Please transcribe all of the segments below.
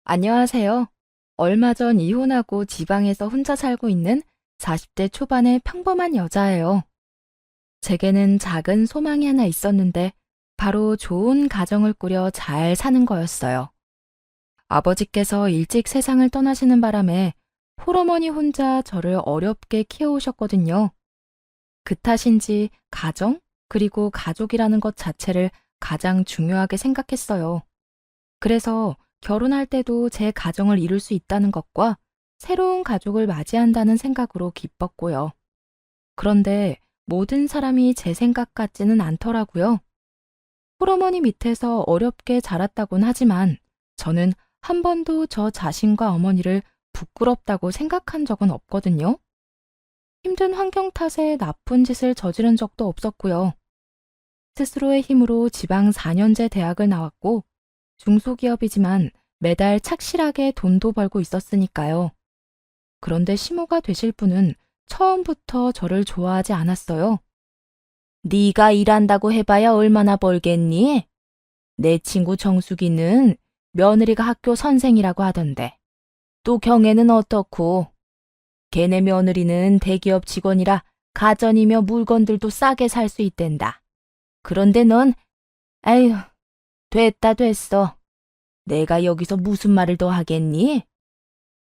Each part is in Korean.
안녕하세요. 얼마 전 이혼하고 지방에서 혼자 살고 있는 40대 초반의 평범한 여자예요. 제게는 작은 소망이 하나 있었는데 바로 좋은 가정을 꾸려 잘 사는 거였어요. 아버지께서 일찍 세상을 떠나시는 바람에 홀어머니 혼자 저를 어렵게 키워오셨거든요. 그 탓인지 가정, 그리고 가족이라는 것 자체를 가장 중요하게 생각했어요. 그래서 결혼할 때도 제 가정을 이룰 수 있다는 것과 새로운 가족을 맞이한다는 생각으로 기뻤고요. 그런데 모든 사람이 제 생각 같지는 않더라고요. 홀어머니 밑에서 어렵게 자랐다곤 하지만 저는 한 번도 저 자신과 어머니를 부끄럽다고 생각한 적은 없거든요. 힘든 환경 탓에 나쁜 짓을 저지른 적도 없었고요. 스스로의 힘으로 지방 4년제 대학을 나왔고 중소기업이지만 매달 착실하게 돈도 벌고 있었으니까요. 그런데 시모가 되실 분은 처음부터 저를 좋아하지 않았어요. 네가 일한다고 해봐야 얼마나 벌겠니? 내 친구 정숙이는 며느리가 학교 선생이라고 하던데. 또 경애는 어떻고? 걔네 며느리는 대기업 직원이라 가전이며 물건들도 싸게 살 수 있댄다. 그런데 넌, 아휴, 됐다 됐어. 내가 여기서 무슨 말을 더 하겠니?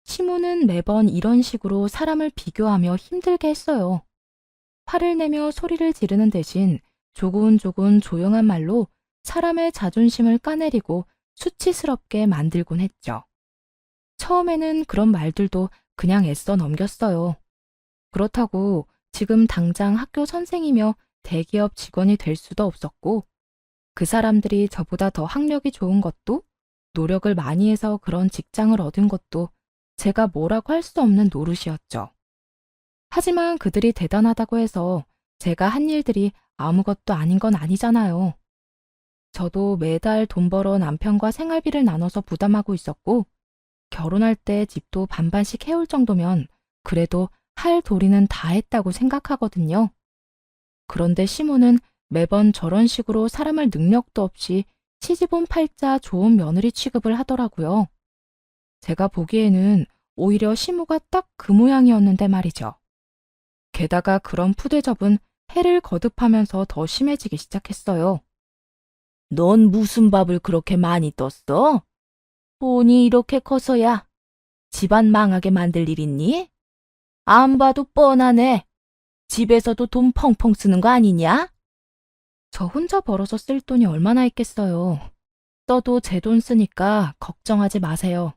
시모는 매번 이런 식으로 사람을 비교하며 힘들게 했어요. 화를 내며 소리를 지르는 대신 조곤조곤 조용한 말로 사람의 자존심을 까내리고 수치스럽게 만들곤 했죠. 처음에는 그런 말들도 그냥 애써 넘겼어요. 그렇다고 지금 당장 학교 선생이며 대기업 직원이 될 수도 없었고, 그 사람들이 저보다 더 학력이 좋은 것도 노력을 많이 해서 그런 직장을 얻은 것도 제가 뭐라고 할 수 없는 노릇이었죠. 하지만 그들이 대단하다고 해서 제가 한 일들이 아무것도 아닌 건 아니잖아요. 저도 매달 돈 벌어 남편과 생활비를 나눠서 부담하고 있었고, 결혼할 때 집도 반반씩 해올 정도면 그래도 할 도리는 다 했다고 생각하거든요. 그런데 시모는 매번 저런 식으로 사람을 능력도 없이 시집온 팔자 좋은 며느리 취급을 하더라고요. 제가 보기에는 오히려 시모가 딱 그 모양이었는데 말이죠. 게다가 그런 푸대접은 해를 거듭하면서 더 심해지기 시작했어요. 넌 무슨 밥을 그렇게 많이 떴어? 돈이 이렇게 커서야 집안 망하게 만들 일 있니? 안 봐도 뻔하네. 집에서도 돈 펑펑 쓰는 거 아니냐? 저 혼자 벌어서 쓸 돈이 얼마나 있겠어요. 써도 제 돈 쓰니까 걱정하지 마세요.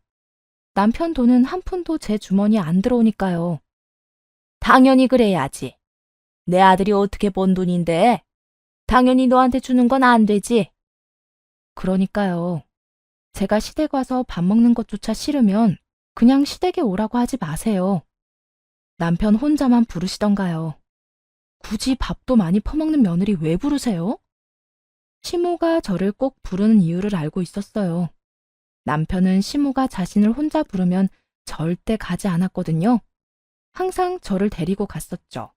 남편 돈은 한 푼도 제 주머니에 안 들어오니까요. 당연히 그래야지. 내 아들이 어떻게 번 돈인데 당연히 너한테 주는 건 안 되지. 그러니까요. 제가 시댁 와서 밥 먹는 것조차 싫으면 그냥 시댁에 오라고 하지 마세요. 남편 혼자만 부르시던가요. 굳이 밥도 많이 퍼먹는 며느리 왜 부르세요? 시모가 저를 꼭 부르는 이유를 알고 있었어요. 남편은 시모가 자신을 혼자 부르면 절대 가지 않았거든요. 항상 저를 데리고 갔었죠.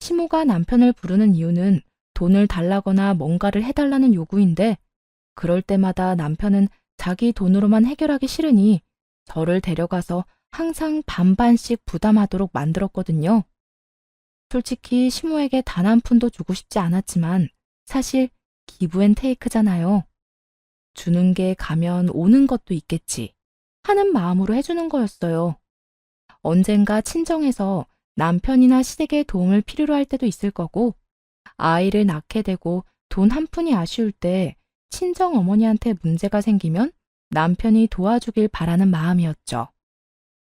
시모가 남편을 부르는 이유는 돈을 달라거나 뭔가를 해달라는 요구인데, 그럴 때마다 남편은 자기 돈으로만 해결하기 싫으니 저를 데려가서 항상 반반씩 부담하도록 만들었거든요. 솔직히 시모에게 단 한 푼도 주고 싶지 않았지만 사실 기브앤테이크잖아요. 주는 게 가면 오는 것도 있겠지 하는 마음으로 해주는 거였어요. 언젠가 친정에서 남편이나 시댁의 도움을 필요로 할 때도 있을 거고, 아이를 낳게 되고 돈 한 푼이 아쉬울 때 친정 어머니한테 문제가 생기면 남편이 도와주길 바라는 마음이었죠.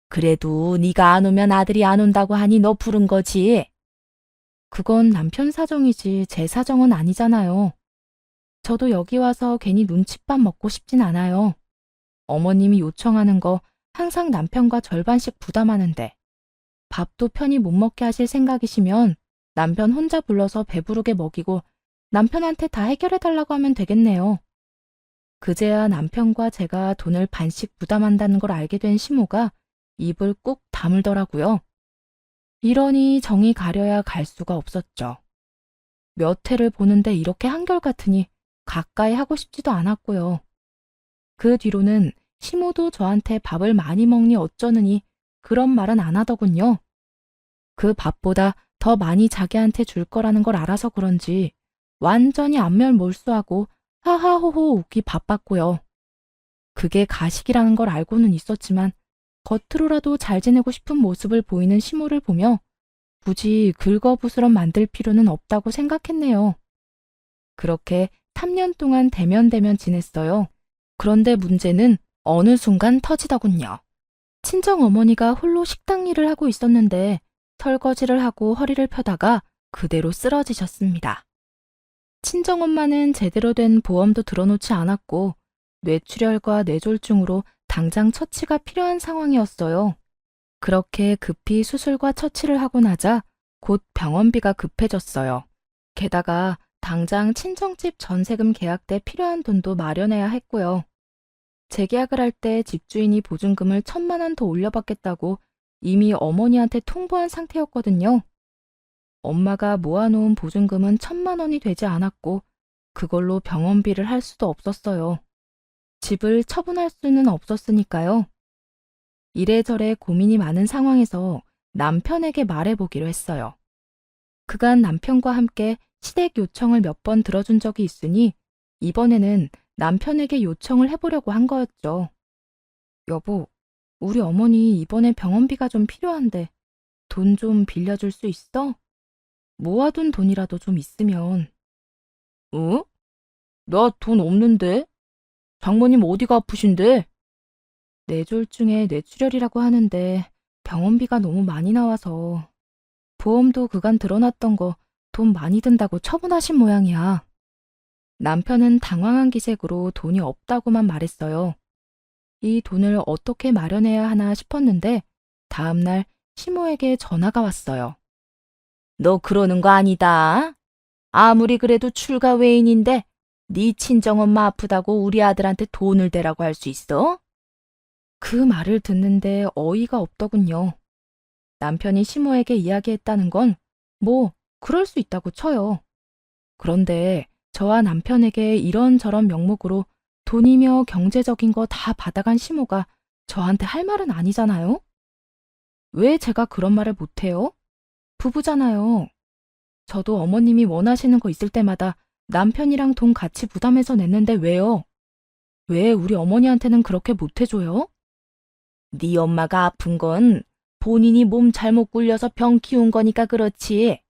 그래도 네가 안 오면 아들이 안 온다고 하니 너 부른 거지. 그건 남편 사정이지 제 사정은 아니잖아요. 저도 여기 와서 괜히 눈칫밥 먹고 싶진 않아요. 어머님이 요청하는 거 항상 남편과 절반씩 부담하는데 밥도 편히 못 먹게 하실 생각이시면 남편 혼자 불러서 배부르게 먹이고 남편한테 다 해결해달라고 하면 되겠네요. 그제야 남편과 제가 돈을 반씩 부담한다는 걸 알게 된 시모가 입을 꾹 다물더라고요. 이러니 정이 가려야 갈 수가 없었죠. 몇 해를 보는데 이렇게 한결같으니 가까이 하고 싶지도 않았고요. 그 뒤로는 시모도 저한테 밥을 많이 먹니 어쩌느니 그런 말은 안 하더군요. 그 밥보다 더 많이 자기한테 줄 거라는 걸 알아서 그런지 완전히 안면몰수하고 하하호호 웃기 바빴고요. 그게 가식이라는 걸 알고는 있었지만 겉으로라도 잘 지내고 싶은 모습을 보이는 시모를 보며 굳이 긁어부스럼 만들 필요는 없다고 생각했네요. 그렇게 3년 동안 대면대면 지냈어요. 그런데 문제는 어느 순간 터지더군요. 친정어머니가 홀로 식당 일을 하고 있었는데 설거지를 하고 허리를 펴다가 그대로 쓰러지셨습니다. 친정엄마는 제대로 된 보험도 들어놓지 않았고 뇌출혈과 뇌졸중으로 당장 처치가 필요한 상황이었어요. 그렇게 급히 수술과 처치를 하고 나자 곧 병원비가 급해졌어요. 게다가 당장 친정집 전세금 계약 때 필요한 돈도 마련해야 했고요. 재계약을 할 때 집주인이 보증금을 1,000만 원 더 올려받겠다고 이미 어머니한테 통보한 상태였거든요. 엄마가 모아놓은 보증금은 1,000만 원이 되지 않았고 그걸로 병원비를 할 수도 없었어요. 집을 처분할 수는 없었으니까요. 이래저래 고민이 많은 상황에서 남편에게 말해보기로 했어요. 그간 남편과 함께 시댁 요청을 몇 번 들어준 적이 있으니 이번에는 남편에게 요청을 해보려고 한 거였죠. 여보, 우리 어머니 이번에 병원비가 좀 필요한데 돈 좀 빌려줄 수 있어? 모아둔 돈이라도 좀 있으면. 어? 나 돈 없는데? 장모님 어디가 아프신데? 뇌졸중에 뇌출혈이라고 하는데 병원비가 너무 많이 나와서 보험도 그간 들어놨던 거 돈 많이 든다고 처분하신 모양이야. 남편은 당황한 기색으로 돈이 없다고만 말했어요. 이 돈을 어떻게 마련해야 하나 싶었는데 다음날 시모에게 전화가 왔어요. 너 그러는 거 아니다. 아무리 그래도 출가 외인인데 네 친정엄마 아프다고 우리 아들한테 돈을 대라고 할 수 있어? 그 말을 듣는데 어이가 없더군요. 남편이 시모에게 이야기했다는 건 그럴 수 있다고 쳐요. 그런데 저와 남편에게 이런저런 명목으로 돈이며 경제적인 거 다 받아간 시모가 저한테 할 말은 아니잖아요? 왜 제가 그런 말을 못해요? 부부잖아요. 저도 어머님이 원하시는 거 있을 때마다 남편이랑 돈 같이 부담해서 냈는데 왜요? 왜 우리 어머니한테는 그렇게 못해줘요? 네 엄마가 아픈 건 본인이 몸 잘못 굴려서 병 키운 거니까 그렇지.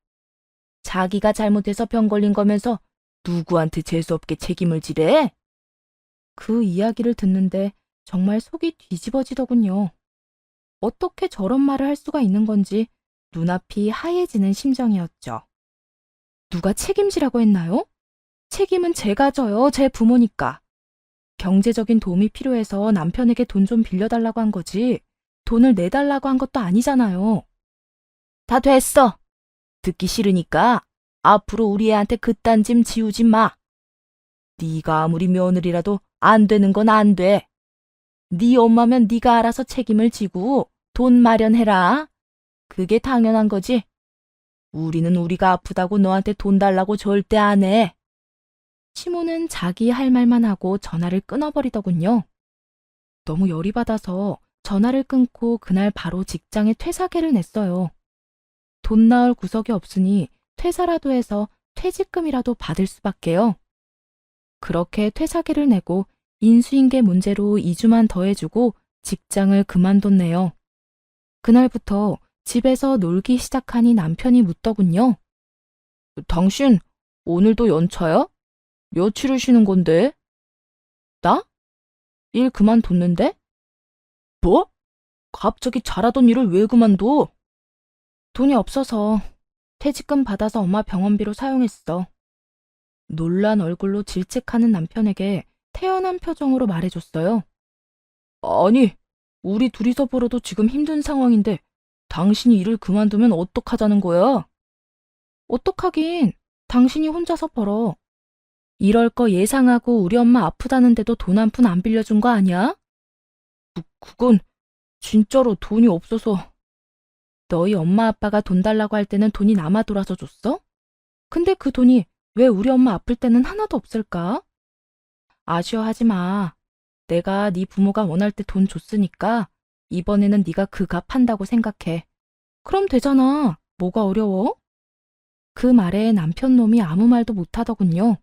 자기가 잘못해서 병 걸린 거면서 누구한테 재수없게 책임을 지래? 그 이야기를 듣는데 정말 속이 뒤집어지더군요. 어떻게 저런 말을 할 수가 있는 건지 눈앞이 하얘지는 심정이었죠. 누가 책임지라고 했나요? 책임은 제가 져요, 제 부모니까. 경제적인 도움이 필요해서 남편에게 돈 좀 빌려달라고 한 거지 돈을 내달라고 한 것도 아니잖아요. 다 됐어. 듣기 싫으니까 앞으로 우리 애한테 그딴 짐 지우지 마. 네가 아무리 며느리라도 안 되는 건 안 돼. 네 엄마면 네가 알아서 책임을 지고 돈 마련해라. 그게 당연한 거지. 우리는 우리가 아프다고 너한테 돈 달라고 절대 안 해. 시모는 자기 할 말만 하고 전화를 끊어버리더군요. 너무 열이 받아서 전화를 끊고 그날 바로 직장에 퇴사계를 냈어요. 돈 나올 구석이 없으니 퇴사라도 해서 퇴직금이라도 받을 수밖에요. 그렇게 퇴사계를 내고 인수인계 문제로 2주만 더 해주고 직장을 그만뒀네요. 그날부터 집에서 놀기 시작하니 남편이 묻더군요. 당신 오늘도 연차야? 며칠을 쉬는 건데? 나? 일 그만뒀는데? 뭐? 갑자기 잘하던 일을 왜 그만둬? 돈이 없어서 퇴직금 받아서 엄마 병원비로 사용했어. 놀란 얼굴로 질책하는 남편에게 태연한 표정으로 말해줬어요. 아니, 우리 둘이서 벌어도 지금 힘든 상황인데 당신이 일을 그만두면 어떡하자는 거야? 어떡하긴, 당신이 혼자서 벌어. 이럴 거 예상하고 우리 엄마 아프다는데도 돈 한 푼 안 빌려준 거 아니야? 그건 진짜로 돈이 없어서. 너희 엄마 아빠가 돈 달라고 할 때는 돈이 남아 돌아서 줬어? 근데 그 돈이 왜 우리 엄마 아플 때는 하나도 없을까? 아쉬워하지 마. 내가 네 부모가 원할 때 돈 줬으니까 이번에는 네가 그 값 한다고 생각해. 그럼 되잖아. 뭐가 어려워? 그 말에 남편 놈이 아무 말도 못하더군요.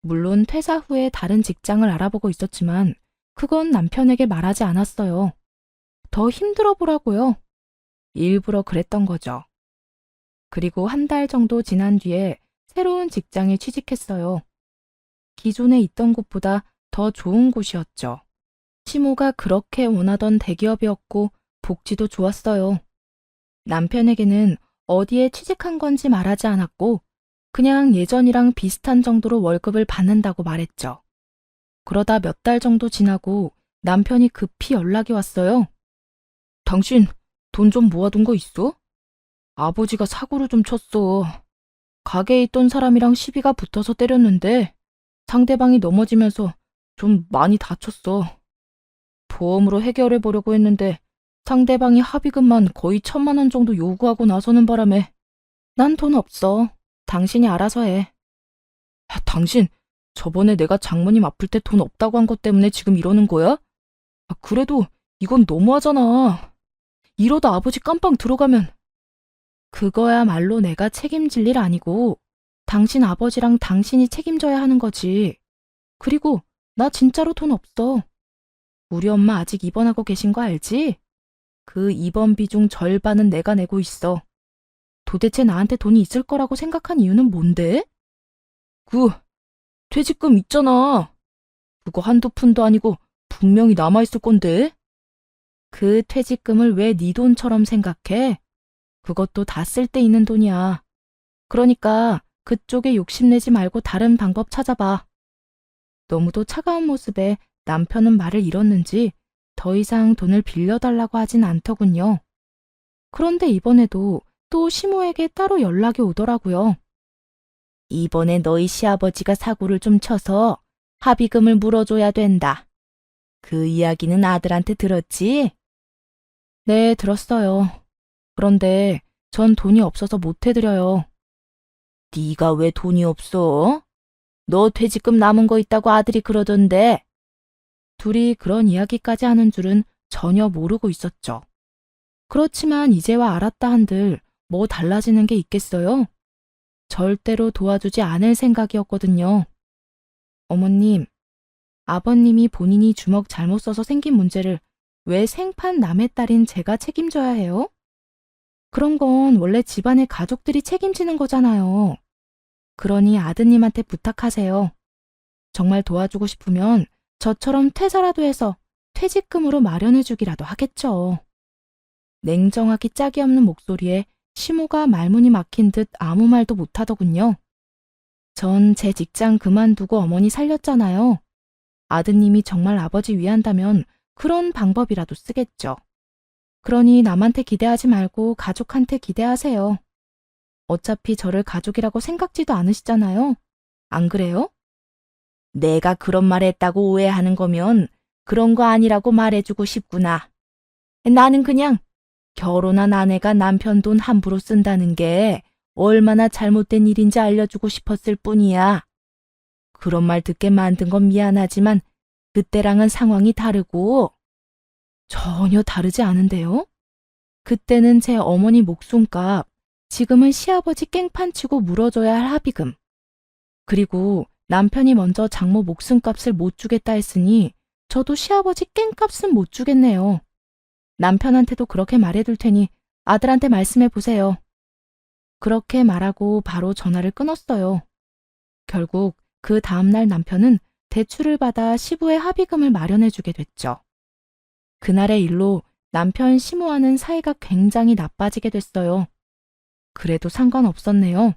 물론 퇴사 후에 다른 직장을 알아보고 있었지만 그건 남편에게 말하지 않았어요. 더 힘들어 보라고요. 일부러 그랬던 거죠. 그리고 한 달 정도 지난 뒤에 새로운 직장에 취직했어요. 기존에 있던 곳보다 더 좋은 곳이었죠. 시모가 그렇게 원하던 대기업이었고 복지도 좋았어요. 남편에게는 어디에 취직한 건지 말하지 않았고 그냥 예전이랑 비슷한 정도로 월급을 받는다고 말했죠. 그러다 몇 달 정도 지나고 남편이 급히 연락이 왔어요. 당신 돈 좀 모아둔 거 있어? 아버지가 사고를 좀 쳤어. 가게에 있던 사람이랑 시비가 붙어서 때렸는데 상대방이 넘어지면서 좀 많이 다쳤어. 보험으로 해결해 보려고 했는데 상대방이 합의금만 거의 1,000만 원 정도 요구하고 나서는 바람에 난 돈 없어. 당신이 알아서 해. 당신 저번에 내가 장모님 아플 때 돈 없다고 한 것 때문에 지금 이러는 거야? 그래도 이건 너무하잖아. 이러다 아버지 깜빵 들어가면. 그거야말로 내가 책임질 일 아니고 당신 아버지랑 당신이 책임져야 하는 거지. 그리고 나 진짜로 돈 없어. 우리 엄마 아직 입원하고 계신 거 알지? 그 입원비 중 절반은 내가 내고 있어. 도대체 나한테 돈이 있을 거라고 생각한 이유는 뭔데? 그 퇴직금 있잖아. 그거 한두 푼도 아니고 분명히 남아있을 건데. 그 퇴직금을 왜 네 돈처럼 생각해? 그것도 다 쓸 데 있는 돈이야. 그러니까 그쪽에 욕심내지 말고 다른 방법 찾아봐. 너무도 차가운 모습에 남편은 말을 잃었는지 더 이상 돈을 빌려달라고 하진 않더군요. 그런데 이번에도 또 시모에게 따로 연락이 오더라고요. 이번에 너희 시아버지가 사고를 좀 쳐서 합의금을 물어줘야 된다. 그 이야기는 아들한테 들었지? 네, 들었어요. 그런데 전 돈이 없어서 못 해드려요. 네가 왜 돈이 없어? 너 퇴직금 남은 거 있다고 아들이 그러던데. 둘이 그런 이야기까지 하는 줄은 전혀 모르고 있었죠. 그렇지만 이제와 알았다 한들 뭐 달라지는 게 있겠어요? 절대로 도와주지 않을 생각이었거든요. 어머님, 아버님이 본인이 주먹 잘못 써서 생긴 문제를 왜 생판 남의 딸인 제가 책임져야 해요? 그런 건 원래 집안의 가족들이 책임지는 거잖아요. 그러니 아드님한테 부탁하세요. 정말 도와주고 싶으면 저처럼 퇴사라도 해서 퇴직금으로 마련해주기라도 하겠죠. 냉정하기 짝이 없는 목소리에 시모가 말문이 막힌 듯 아무 말도 못하더군요. 전 제 직장 그만두고 어머니 살렸잖아요. 아드님이 정말 아버지 위한다면 그런 방법이라도 쓰겠죠. 그러니 남한테 기대하지 말고 가족한테 기대하세요. 어차피 저를 가족이라고 생각지도 않으시잖아요. 안 그래요? 내가 그런 말 했다고 오해하는 거면 그런 거 아니라고 말해주고 싶구나. 나는 그냥 결혼한 아내가 남편 돈 함부로 쓴다는 게 얼마나 잘못된 일인지 알려주고 싶었을 뿐이야. 그런 말 듣게 만든 건 미안하지만 그때랑은 상황이 다르고. 전혀 다르지 않은데요? 그때는 제 어머니 목숨값, 지금은 시아버지 깽판치고 물어줘야 할 합의금. 그리고 남편이 먼저 장모 목숨값을 못 주겠다 했으니 저도 시아버지 깽값은 못 주겠네요. 남편한테도 그렇게 말해둘 테니 아들한테 말씀해 보세요. 그렇게 말하고 바로 전화를 끊었어요. 결국 그 다음날 남편은 대출을 받아 시부의 합의금을 마련해주게 됐죠. 그날의 일로 남편 시모와는 사이가 굉장히 나빠지게 됐어요. 그래도 상관없었네요.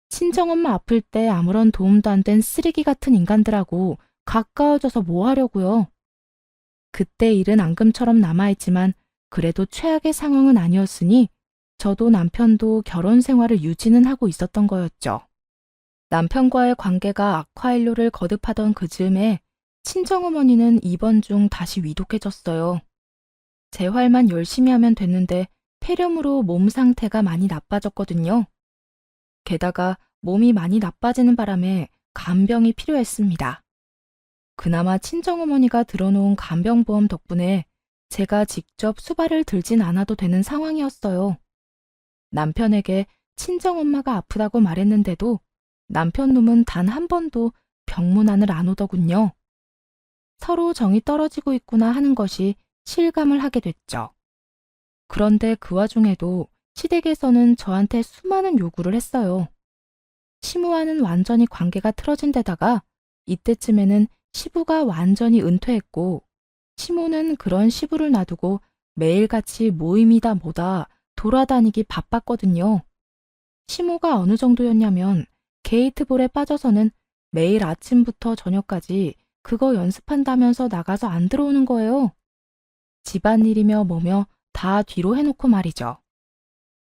친정엄마 아플 때 아무런 도움도 안 된 쓰레기 같은 인간들하고 가까워져서 뭐 하려고요. 그때 일은 앙금처럼 남아있지만 그래도 최악의 상황은 아니었으니 저도 남편도 결혼 생활을 유지는 하고 있었던 거였죠. 남편과의 관계가 악화일로를 거듭하던 그 즈음에 친정어머니는 입원 중 다시 위독해졌어요. 재활만 열심히 하면 됐는데 폐렴으로 몸 상태가 많이 나빠졌거든요. 게다가 몸이 많이 나빠지는 바람에 간병이 필요했습니다. 그나마 친정어머니가 들어놓은 간병보험 덕분에 제가 직접 수발을 들진 않아도 되는 상황이었어요. 남편에게 친정엄마가 아프다고 말했는데도 남편 놈은 단 한 번도 병문안을 안 오더군요. 서로 정이 떨어지고 있구나 하는 것이 실감을 하게 됐죠. 그런데 그 와중에도 시댁에서는 저한테 수많은 요구를 했어요. 시무와는 완전히 관계가 틀어진 데다가 이때쯤에는 시부가 완전히 은퇴했고 시모는 그런 시부를 놔두고 매일같이 모임이다 뭐다 돌아다니기 바빴거든요. 시모가 어느 정도였냐면 게이트볼에 빠져서는 매일 아침부터 저녁까지 그거 연습한다면서 나가서 안 들어오는 거예요. 집안일이며 뭐며 다 뒤로 해놓고 말이죠.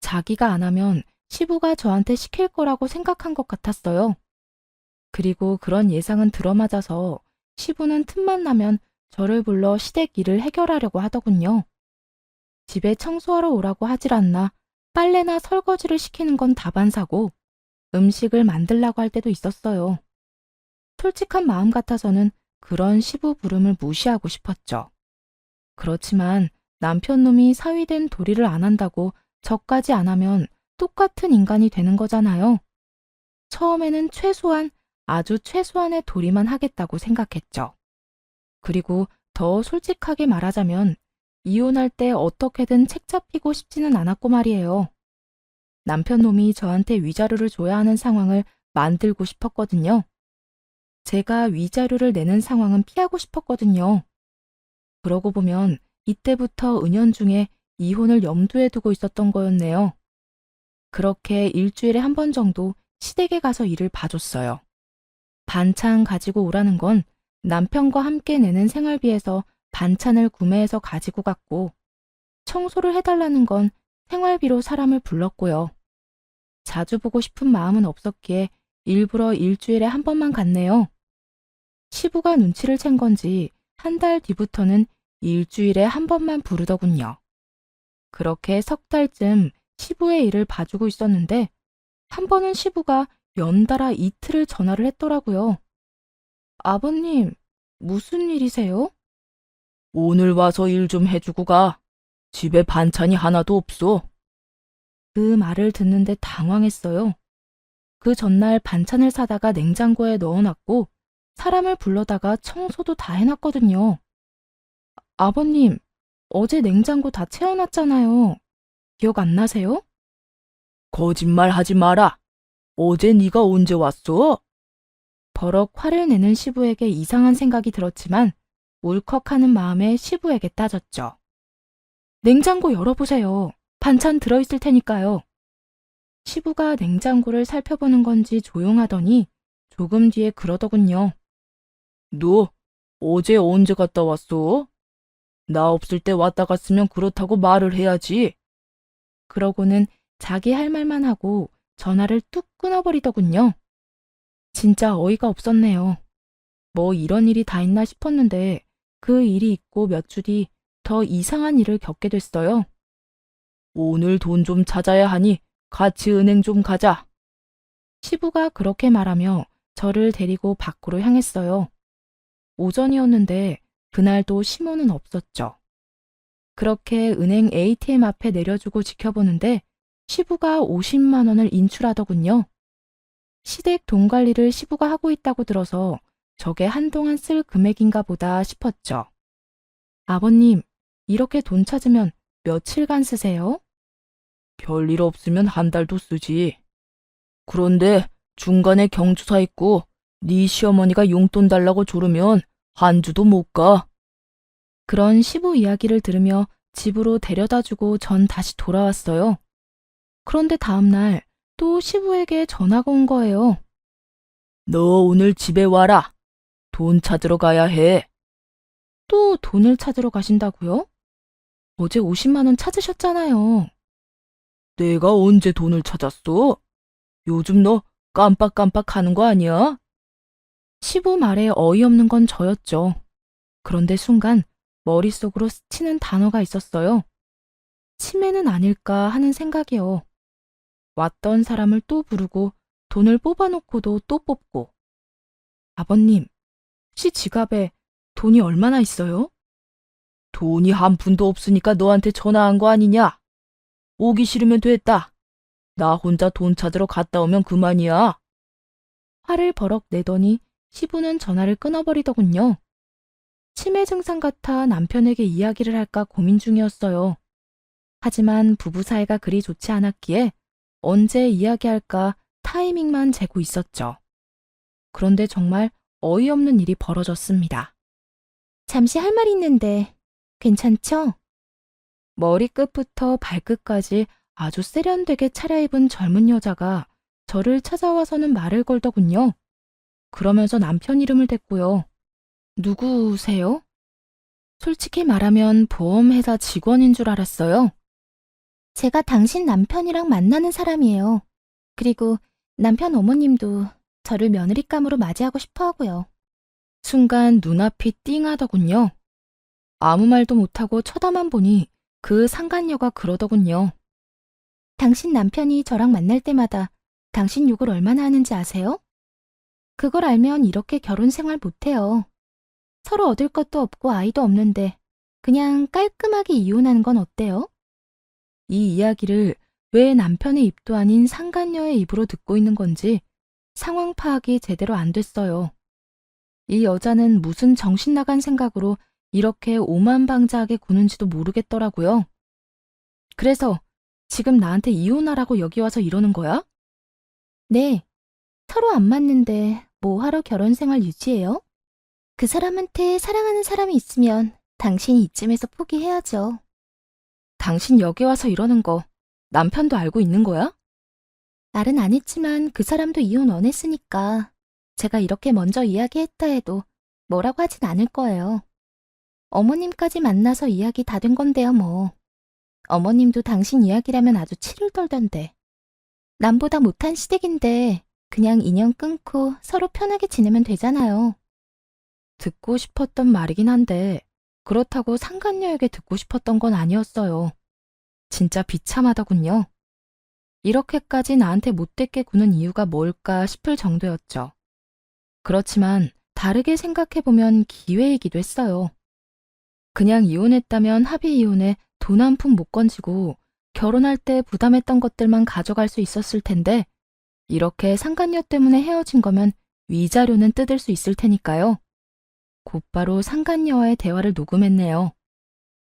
자기가 안 하면 시부가 저한테 시킬 거라고 생각한 것 같았어요. 그리고 그런 예상은 들어맞아서 시부는 틈만 나면 저를 불러 시댁 일을 해결하려고 하더군요. 집에 청소하러 오라고 하질 않나 빨래나 설거지를 시키는 건 다반사고 음식을 만들라고 할 때도 있었어요. 솔직한 마음 같아서는 그런 시부 부름을 무시하고 싶었죠. 그렇지만 남편 놈이 사위된 도리를 안 한다고 저까지 안 하면 똑같은 인간이 되는 거잖아요. 처음에는 최소한 아주 최소한의 도리만 하겠다고 생각했죠. 그리고 더 솔직하게 말하자면 이혼할 때 어떻게든 책 잡히고 싶지는 않았고 말이에요. 남편 놈이 저한테 위자료를 줘야 하는 상황을 만들고 싶었거든요. 제가 위자료를 내는 상황은 피하고 싶었거든요. 그러고 보면 이때부터 은연중에 이혼을 염두에 두고 있었던 거였네요. 그렇게 일주일에 한 번 정도 시댁에 가서 일을 봐줬어요. 반찬 가지고 오라는 건 남편과 함께 내는 생활비에서 반찬을 구매해서 가지고 갔고, 청소를 해달라는 건 생활비로 사람을 불렀고요. 자주 보고 싶은 마음은 없었기에 일부러 일주일에 한 번만 갔네요. 시부가 눈치를 챈 건지 한 달 뒤부터는 일주일에 한 번만 부르더군요. 그렇게 석 달쯤 시부의 일을 봐주고 있었는데 한 번은 시부가 연달아 이틀을 전화를 했더라고요. 아버님, 무슨 일이세요? 오늘 와서 일 좀 해주고 가. 집에 반찬이 하나도 없어. 그 말을 듣는데 당황했어요. 그 전날 반찬을 사다가 냉장고에 넣어놨고 사람을 불러다가 청소도 다 해놨거든요. 아버님, 어제 냉장고 다 채워놨잖아요. 기억 안 나세요? 거짓말 하지 마라. 어제 네가 언제 왔어? 버럭 화를 내는 시부에게 이상한 생각이 들었지만 울컥하는 마음에 시부에게 따졌죠. 냉장고 열어보세요. 반찬 들어있을 테니까요. 시부가 냉장고를 살펴보는 건지 조용하더니 조금 뒤에 그러더군요. 너 어제 언제 갔다 왔어? 나 없을 때 왔다 갔으면 그렇다고 말을 해야지. 그러고는 자기 할 말만 하고 전화를 뚝 끊어버리더군요. 진짜 어이가 없었네요. 뭐 이런 일이 다 있나 싶었는데 그 일이 있고 몇 주 뒤 더 이상한 일을 겪게 됐어요. 오늘 돈 좀 찾아야 하니 같이 은행 좀 가자. 시부가 그렇게 말하며 저를 데리고 밖으로 향했어요. 오전이었는데 그날도 시모는 없었죠. 그렇게 은행 ATM 앞에 내려주고 지켜보는데 시부가 50만 원을 인출하더군요. 시댁 돈 관리를 시부가 하고 있다고 들어서 저게 한동안 쓸 금액인가 보다 싶었죠. 아버님, 이렇게 돈 찾으면 며칠간 쓰세요? 별일 없으면 한 달도 쓰지. 그런데 중간에 경조사 있고 네 시어머니가 용돈 달라고 조르면 한 주도 못 가. 그런 시부 이야기를 들으며 집으로 데려다주고 전 다시 돌아왔어요. 그런데 다음날 또 시부에게 전화가 온 거예요. 너 오늘 집에 와라. 돈 찾으러 가야 해. 또 돈을 찾으러 가신다고요? 어제 50만 원 찾으셨잖아요. 내가 언제 돈을 찾았어? 요즘 너 깜빡깜빡 하는 거 아니야? 시부 말에 어이없는 건 저였죠. 그런데 순간 머릿속으로 스치는 단어가 있었어요. 치매는 아닐까 하는 생각이요. 왔던 사람을 또 부르고 돈을 뽑아놓고도 또 뽑고. 아버님, 혹시 지갑에 돈이 얼마나 있어요? 돈이 한 푼도 없으니까 너한테 전화한 거 아니냐? 오기 싫으면 됐다. 나 혼자 돈 찾으러 갔다 오면 그만이야. 화를 버럭 내더니 시부는 전화를 끊어버리더군요. 치매 증상 같아 남편에게 이야기를 할까 고민 중이었어요. 하지만 부부 사이가 그리 좋지 않았기에 언제 이야기할까 타이밍만 재고 있었죠. 그런데 정말 어이없는 일이 벌어졌습니다. 잠시 할 말 있는데 괜찮죠? 머리끝부터 발끝까지 아주 세련되게 차려입은 젊은 여자가 저를 찾아와서는 말을 걸더군요. 그러면서 남편 이름을 댔고요. 누구세요? 솔직히 말하면 보험회사 직원인 줄 알았어요. 제가 당신 남편이랑 만나는 사람이에요. 그리고 남편 어머님도 저를 며느리감으로 맞이하고 싶어 하고요. 순간 눈앞이 띵하더군요. 아무 말도 못하고 쳐다만 보니 그 상간녀가 그러더군요. 당신 남편이 저랑 만날 때마다 당신 욕을 얼마나 하는지 아세요? 그걸 알면 이렇게 결혼 생활 못해요. 서로 얻을 것도 없고 아이도 없는데 그냥 깔끔하게 이혼하는 건 어때요? 이 이야기를 왜 남편의 입도 아닌 상간녀의 입으로 듣고 있는 건지 상황 파악이 제대로 안 됐어요. 이 여자는 무슨 정신 나간 생각으로 이렇게 오만방자하게 구는지도 모르겠더라고요. 그래서 지금 나한테 이혼하라고 여기 와서 이러는 거야? 네. 서로 안 맞는데 뭐 하러 결혼 생활 유지해요? 그 사람한테 사랑하는 사람이 있으면 당신이 이쯤에서 포기해야죠. 당신 여기 와서 이러는 거 남편도 알고 있는 거야? 말은 안 했지만 그 사람도 이혼 원했으니까 제가 이렇게 먼저 이야기했다 해도 뭐라고 하진 않을 거예요. 어머님까지 만나서 이야기 다 된 건데요, 뭐. 어머님도 당신 이야기라면 아주 치를 떨던데. 남보다 못한 시댁인데 그냥 인연 끊고 서로 편하게 지내면 되잖아요. 듣고 싶었던 말이긴 한데 그렇다고 상간녀에게 듣고 싶었던 건 아니었어요. 진짜 비참하더군요. 이렇게까지 나한테 못되게 구는 이유가 뭘까 싶을 정도였죠. 그렇지만 다르게 생각해보면 기회이기도 했어요. 그냥 이혼했다면 합의 이혼에 돈 한 푼 못 건지고 결혼할 때 부담했던 것들만 가져갈 수 있었을 텐데 이렇게 상간녀 때문에 헤어진 거면 위자료는 뜯을 수 있을 테니까요. 곧바로 상간녀와의 대화를 녹음했네요.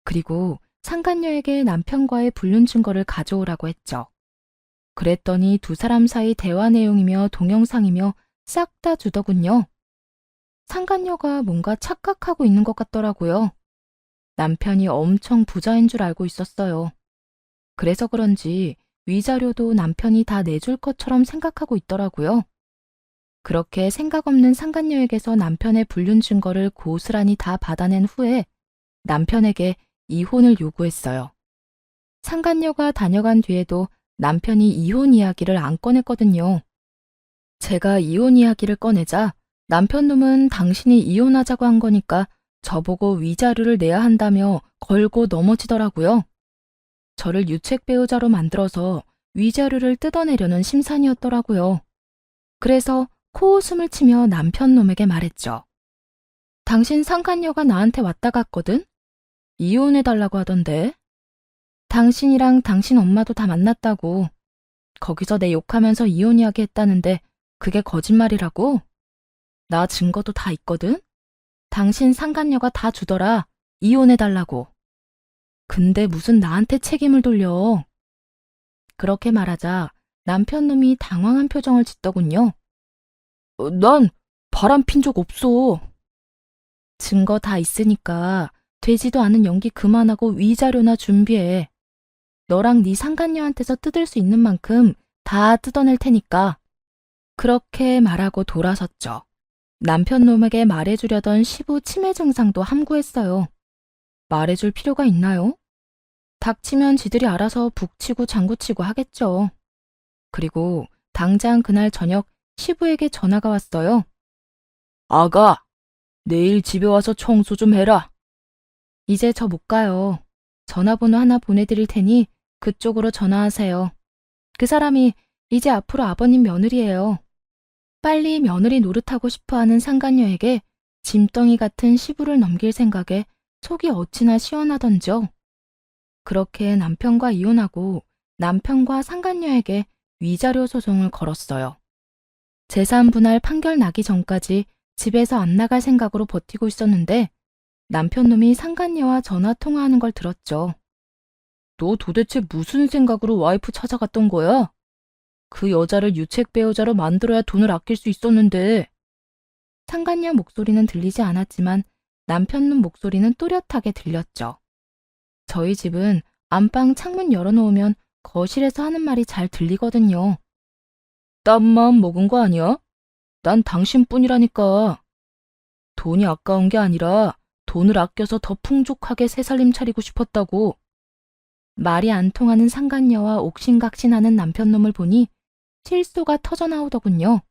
그리고 상간녀에게 남편과의 불륜 증거를 가져오라고 했죠. 그랬더니 두 사람 사이 대화 내용이며 동영상이며 싹 다 주더군요. 상간녀가 뭔가 착각하고 있는 것 같더라고요. 남편이 엄청 부자인 줄 알고 있었어요. 그래서 그런지 위자료도 남편이 다 내줄 것처럼 생각하고 있더라고요. 그렇게 생각 없는 상간녀에게서 남편의 불륜 증거를 고스란히 다 받아낸 후에 남편에게 이혼을 요구했어요. 상간녀가 다녀간 뒤에도 남편이 이혼 이야기를 안 꺼냈거든요. 제가 이혼 이야기를 꺼내자 남편 놈은 당신이 이혼하자고 한 거니까 저보고 위자료를 내야 한다며 걸고 넘어지더라고요. 저를 유책 배우자로 만들어서 위자료를 뜯어내려는 심산이었더라고요. 그래서 코웃음을 치며 남편 놈에게 말했죠. 당신 상간녀가 나한테 왔다 갔거든? 이혼해달라고 하던데. 당신이랑 당신 엄마도 다 만났다고. 거기서 내 욕하면서 이혼 이야기 했다는데 그게 거짓말이라고? 나 증거도 다 있거든? 당신 상간녀가 다 주더라. 이혼해달라고. 근데 무슨 나한테 책임을 돌려. 그렇게 말하자 남편 놈이 당황한 표정을 짓더군요. 난 바람 핀 적 없어. 증거 다 있으니까 되지도 않은 연기 그만하고 위자료나 준비해. 너랑 네 상간녀한테서 뜯을 수 있는 만큼 다 뜯어낼 테니까. 그렇게 말하고 돌아섰죠. 남편 놈에게 말해주려던 시부 치매 증상도 함구했어요. 말해줄 필요가 있나요? 닥치면 지들이 알아서 북치고 장구치고 하겠죠. 그리고 당장 그날 저녁 시부에게 전화가 왔어요. 아가, 내일 집에 와서 청소 좀 해라. 이제 저 못 가요. 전화번호 하나 보내드릴 테니 그쪽으로 전화하세요. 그 사람이 이제 앞으로 아버님 며느리예요. 빨리 며느리 노릇하고 싶어하는 상간녀에게 짐덩이 같은 시부를 넘길 생각에 속이 어찌나 시원하던지요. 그렇게 남편과 이혼하고 남편과 상간녀에게 위자료 소송을 걸었어요. 재산 분할 판결 나기 전까지 집에서 안 나갈 생각으로 버티고 있었는데 남편 놈이 상간녀와 전화 통화하는 걸 들었죠. 너 도대체 무슨 생각으로 와이프 찾아갔던 거야? 그 여자를 유책 배우자로 만들어야 돈을 아낄 수 있었는데. 상간녀 목소리는 들리지 않았지만 남편 놈 목소리는 또렷하게 들렸죠. 저희 집은 안방 창문 열어놓으면 거실에서 하는 말이 잘 들리거든요. 딴 마음 먹은 거 아니야? 난 당신뿐이라니까. 돈이 아까운 게 아니라 돈을 아껴서 더 풍족하게 새살림 차리고 싶었다고. 말이 안 통하는 상간녀와 옥신각신하는 남편놈을 보니 실소가 터져나오더군요.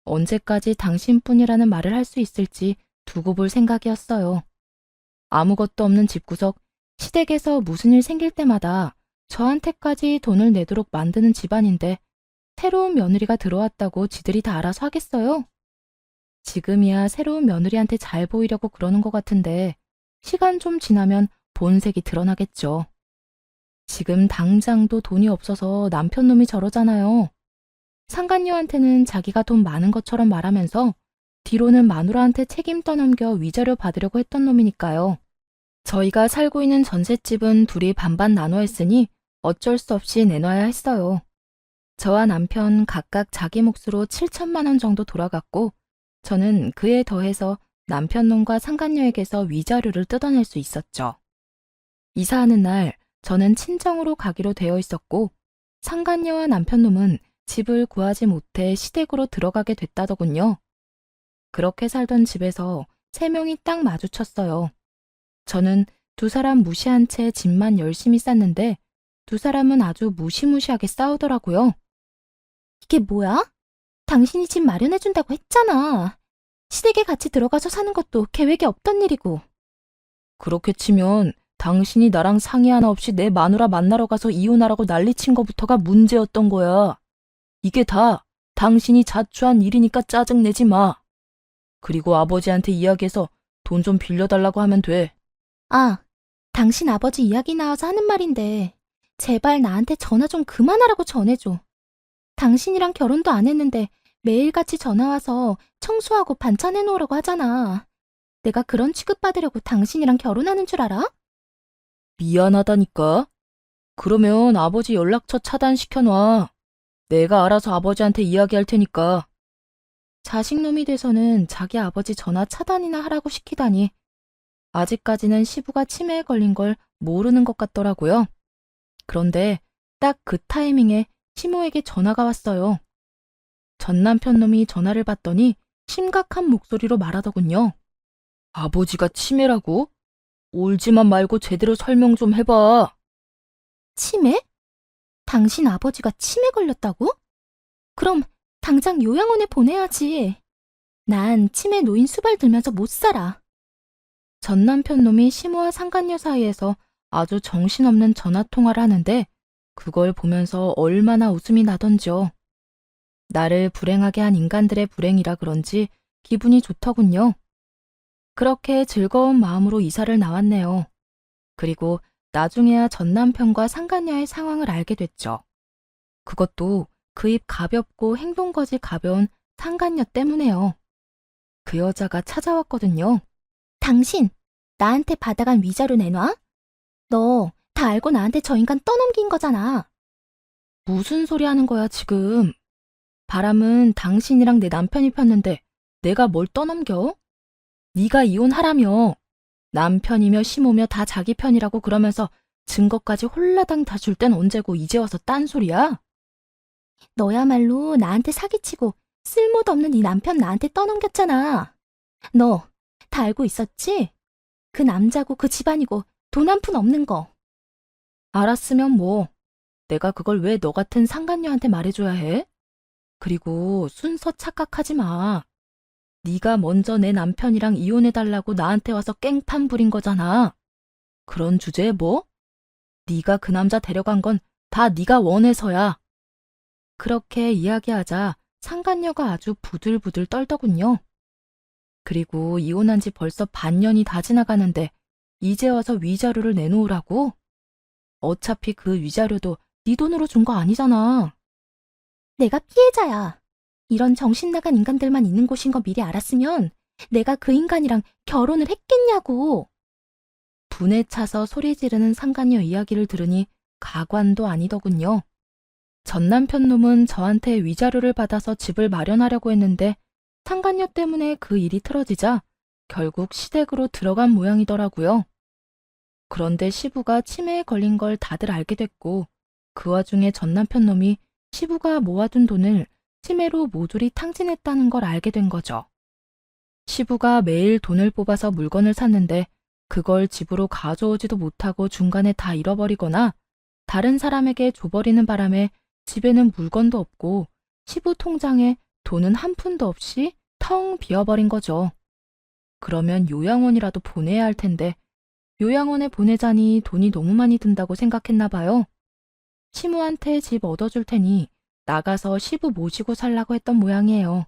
언제까지 당신뿐이라는 말을 할 수 있을지 두고 볼 생각이었어요. 아무것도 없는 집구석, 시댁에서 무슨 일 생길 때마다 저한테까지 돈을 내도록 만드는 집안인데 새로운 며느리가 들어왔다고 지들이 다 알아서 하겠어요? 지금이야 새로운 며느리한테 잘 보이려고 그러는 것 같은데 시간 좀 지나면 본색이 드러나겠죠. 지금 당장도 돈이 없어서 남편놈이 저러잖아요. 상간녀한테는 자기가 돈 많은 것처럼 말하면서 뒤로는 마누라한테 책임 떠넘겨 위자료 받으려고 했던 놈이니까요. 저희가 살고 있는 전셋집은 둘이 반반 나눠 했으니 어쩔 수 없이 내놔야 했어요. 저와 남편 각각 자기 몫으로 7천만 원 정도 돌아갔고 저는 그에 더해서 남편 놈과 상간녀에게서 위자료를 뜯어낼 수 있었죠. 이사하는 날 저는 친정으로 가기로 되어 있었고 상간녀와 남편 놈은 집을 구하지 못해 시댁으로 들어가게 됐다더군요. 그렇게 살던 집에서 3명이 딱 마주쳤어요. 저는 두 사람 무시한 채 집만 열심히 쌌는데 두 사람은 아주 무시무시하게 싸우더라고요. 이게 뭐야? 당신이 집 마련해준다고 했잖아. 시댁에 같이 들어가서 사는 것도 계획에 없던 일이고. 그렇게 치면 당신이 나랑 상의 하나 없이 내 마누라 만나러 가서 이혼하라고 난리친 거부터가 문제였던 거야. 이게 다 당신이 자초한 일이니까 짜증내지 마. 그리고 아버지한테 이야기해서 돈 좀 빌려달라고 하면 돼. 아, 당신 아버지 이야기 나와서 하는 말인데 제발 나한테 전화 좀 그만하라고 전해줘. 당신이랑 결혼도 안 했는데 매일같이 전화와서 청소하고 반찬 해놓으라고 하잖아. 내가 그런 취급받으려고 당신이랑 결혼하는 줄 알아? 미안하다니까. 그러면 아버지 연락처 차단시켜놔. 내가 알아서 아버지한테 이야기할 테니까. 자식놈이 돼서는 자기 아버지 전화 차단이나 하라고 시키다니. 아직까지는 시부가 치매에 걸린 걸 모르는 것 같더라고요. 그런데 딱 그 타이밍에 시모에게 전화가 왔어요. 전 남편 놈이 전화를 받더니 심각한 목소리로 말하더군요. 아버지가 치매라고? 울지만 말고 제대로 설명 좀 해봐. 치매? 당신 아버지가 치매 걸렸다고? 그럼 당장 요양원에 보내야지. 난 치매 노인 수발 들면서 못 살아. 전 남편 놈이 시모와 상간녀 사이에서 아주 정신없는 전화통화를 하는데 그걸 보면서 얼마나 웃음이 나던지요. 나를 불행하게 한 인간들의 불행이라 그런지 기분이 좋더군요. 그렇게 즐거운 마음으로 이사를 나왔네요. 그리고 나중에야 전 남편과 상간녀의 상황을 알게 됐죠. 그것도 그 입 가볍고 행동거지 가벼운 상간녀 때문에요. 그 여자가 찾아왔거든요. 당신, 나한테 받아간 위자료 내놔? 너 다 알고 나한테 저 인간 떠넘긴 거잖아. 무슨 소리 하는 거야 지금. 바람은 당신이랑 내 남편이 폈는데 내가 뭘 떠넘겨? 네가 이혼하라며. 남편이며 시모며 다 자기 편이라고 그러면서 증거까지 홀라당 다 줄 땐 언제고 이제 와서 딴소리야? 너야말로 나한테 사기치고 쓸모도 없는 네 남편 나한테 떠넘겼잖아. 너 다 알고 있었지? 그 남자고 그 집안이고 돈 한 푼 없는 거. 알았으면 뭐. 내가 그걸 왜 너 같은 상간녀한테 말해줘야 해? 그리고 순서 착각하지 마. 네가 먼저 내 남편이랑 이혼해달라고 나한테 와서 깽판 부린 거잖아. 그런 주제에 뭐? 네가 그 남자 데려간 건 다 네가 원해서야. 그렇게 이야기하자 상간녀가 아주 부들부들 떨더군요. 그리고 이혼한 지 벌써 반년이 다 지나가는데 이제 와서 위자료를 내놓으라고? 어차피 그 위자료도 네 돈으로 준 거 아니잖아. 내가 피해자야. 이런 정신 나간 인간들만 있는 곳인 거 미리 알았으면 내가 그 인간이랑 결혼을 했겠냐고. 분에 차서 소리 지르는 상간녀 이야기를 들으니 가관도 아니더군요. 전 남편 놈은 저한테 위자료를 받아서 집을 마련하려고 했는데 상간녀 때문에 그 일이 틀어지자 결국 시댁으로 들어간 모양이더라고요. 그런데 시부가 치매에 걸린 걸 다들 알게 됐고 그 와중에 전 남편 놈이 시부가 모아둔 돈을 치매로 모조리 탕진했다는 걸 알게 된 거죠. 시부가 매일 돈을 뽑아서 물건을 샀는데 그걸 집으로 가져오지도 못하고 중간에 다 잃어버리거나 다른 사람에게 줘버리는 바람에 집에는 물건도 없고 시부 통장에 돈은 한 푼도 없이 텅 비어버린 거죠. 그러면 요양원이라도 보내야 할 텐데 요양원에 보내자니 돈이 너무 많이 든다고 생각했나 봐요. 시무한테 집 얻어줄 테니 나가서 시부 모시고 살라고 했던 모양이에요.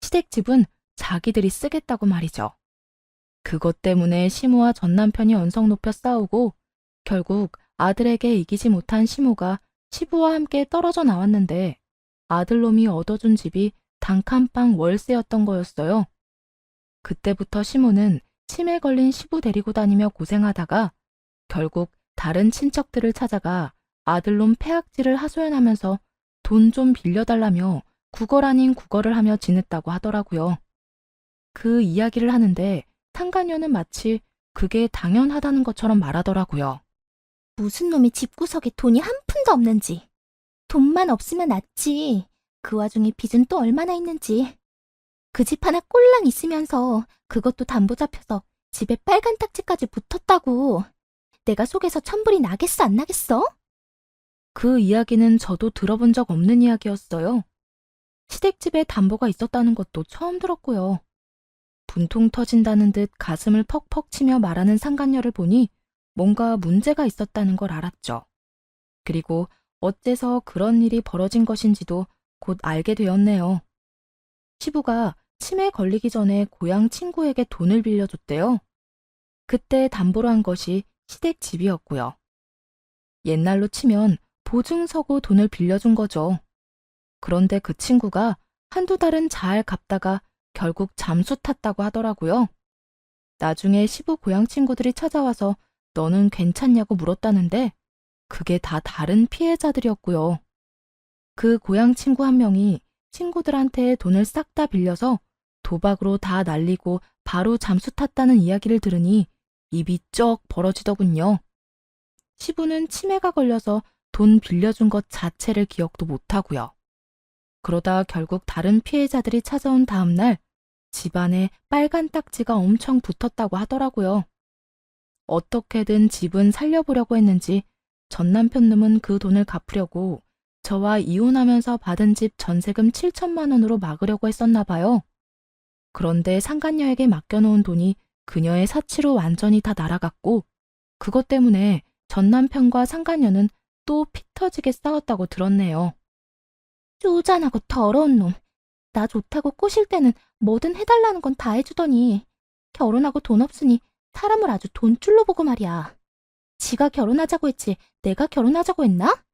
시댁집은 자기들이 쓰겠다고 말이죠. 그것 때문에 시무와 전 남편이 언성 높여 싸우고 결국 아들에게 이기지 못한 시무가 시부와 함께 떨어져 나왔는데 아들놈이 얻어준 집이 단칸방 월세였던 거였어요. 그때부터 시무는 치매 걸린 시부 데리고 다니며 고생하다가 결국 다른 친척들을 찾아가 아들놈 폐악질을 하소연하면서 돈 좀 빌려달라며 구걸 아닌 구걸을 하며 지냈다고 하더라고요. 그 이야기를 하는데 상간녀는 마치 그게 당연하다는 것처럼 말하더라고요. 무슨 놈이 집구석에 돈이 한 푼도 없는지. 돈만 없으면 낫지. 그 와중에 빚은 또 얼마나 있는지. 그 집 하나 꼴랑 있으면서 그것도 담보 잡혀서 집에 빨간 딱지까지 붙었다고. 내가 속에서 천불이 나겠어 안 나겠어? 그 이야기는 저도 들어본 적 없는 이야기였어요. 시댁집에 담보가 있었다는 것도 처음 들었고요. 분통 터진다는 듯 가슴을 퍽퍽 치며 말하는 상간녀를 보니 뭔가 문제가 있었다는 걸 알았죠. 그리고 어째서 그런 일이 벌어진 것인지도 곧 알게 되었네요. 시부가 치매에 걸리기 전에 고향 친구에게 돈을 빌려줬대요. 그때 담보로 한 것이 시댁 집이었고요. 옛날로 치면 보증 서고 돈을 빌려준 거죠. 그런데 그 친구가 한두 달은 잘 갚다가 결국 잠수 탔다고 하더라고요. 나중에 시부 고향 친구들이 찾아와서 너는 괜찮냐고 물었다는데 그게 다 다른 피해자들이었고요. 그 고향 친구 한 명이 친구들한테 돈을 싹 다 빌려서 도박으로 다 날리고 바로 잠수 탔다는 이야기를 들으니 입이 쩍 벌어지더군요. 시부는 치매가 걸려서 돈 빌려준 것 자체를 기억도 못하고요. 그러다 결국 다른 피해자들이 찾아온 다음 날 집안에 빨간 딱지가 엄청 붙었다고 하더라고요. 어떻게든 집은 살려보려고 했는지 전 남편 놈은 그 돈을 갚으려고 저와 이혼하면서 받은 집 전세금 7천만 원으로 막으려고 했었나 봐요. 그런데 상간녀에게 맡겨놓은 돈이 그녀의 사치로 완전히 다 날아갔고 그것 때문에 전 남편과 상간녀는 또 피 터지게 싸웠다고 들었네요. 쪼잔하고 더러운 놈. 나 좋다고 꼬실 때는 뭐든 해달라는 건 다 해주더니 결혼하고 돈 없으니 사람을 아주 돈줄로 보고 말이야. 지가 결혼하자고 했지 내가 결혼하자고 했나?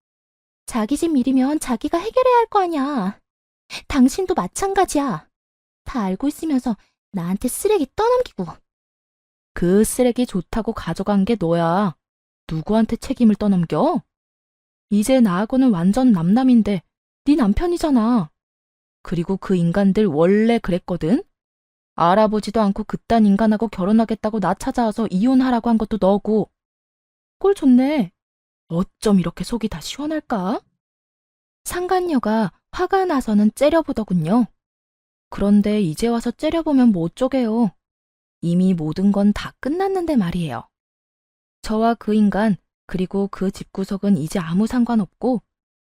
자기 집 일이면 자기가 해결해야 할 거 아니야. 당신도 마찬가지야. 다 알고 있으면서 나한테 쓰레기 떠넘기고. 그 쓰레기 좋다고 가져간 게 너야. 누구한테 책임을 떠넘겨? 이제 나하고는 완전 남남인데 네 남편이잖아. 그리고 그 인간들 원래 그랬거든? 알아보지도 않고 그딴 인간하고 결혼하겠다고 나 찾아와서 이혼하라고 한 것도 너고. 꼴 좋네. 어쩜 이렇게 속이 다 시원할까? 상간녀가 화가 나서는 째려보더군요. 그런데 이제 와서 째려보면 뭐 어쩌게요. 이미 모든 건 다 끝났는데 말이에요. 저와 그 인간 그리고 그 집구석은 이제 아무 상관없고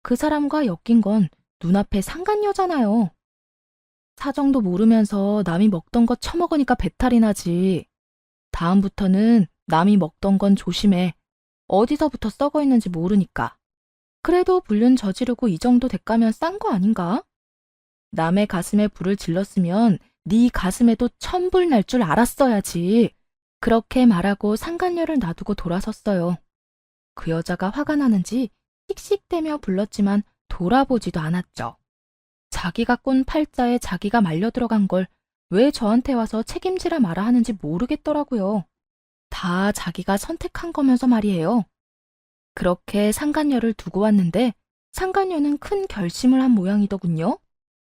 그 사람과 엮인 건 눈앞에 상간녀잖아요. 사정도 모르면서 남이 먹던 거 처먹으니까 배탈이 나지. 다음부터는 남이 먹던 건 조심해. 어디서부터 썩어 있는지 모르니까. 그래도 불륜 저지르고 이 정도 대가면 싼 거 아닌가? 남의 가슴에 불을 질렀으면 네 가슴에도 천불 날 줄 알았어야지. 그렇게 말하고 상간녀를 놔두고 돌아섰어요. 그 여자가 화가 나는지 씩씩대며 불렀지만 돌아보지도 않았죠. 자기가 꼰 팔자에 자기가 말려 들어간 걸 왜 저한테 와서 책임지라 말아 하는지 모르겠더라고요. 다 자기가 선택한 거면서 말이에요. 그렇게 상간녀를 두고 왔는데 상간녀는 큰 결심을 한 모양이더군요.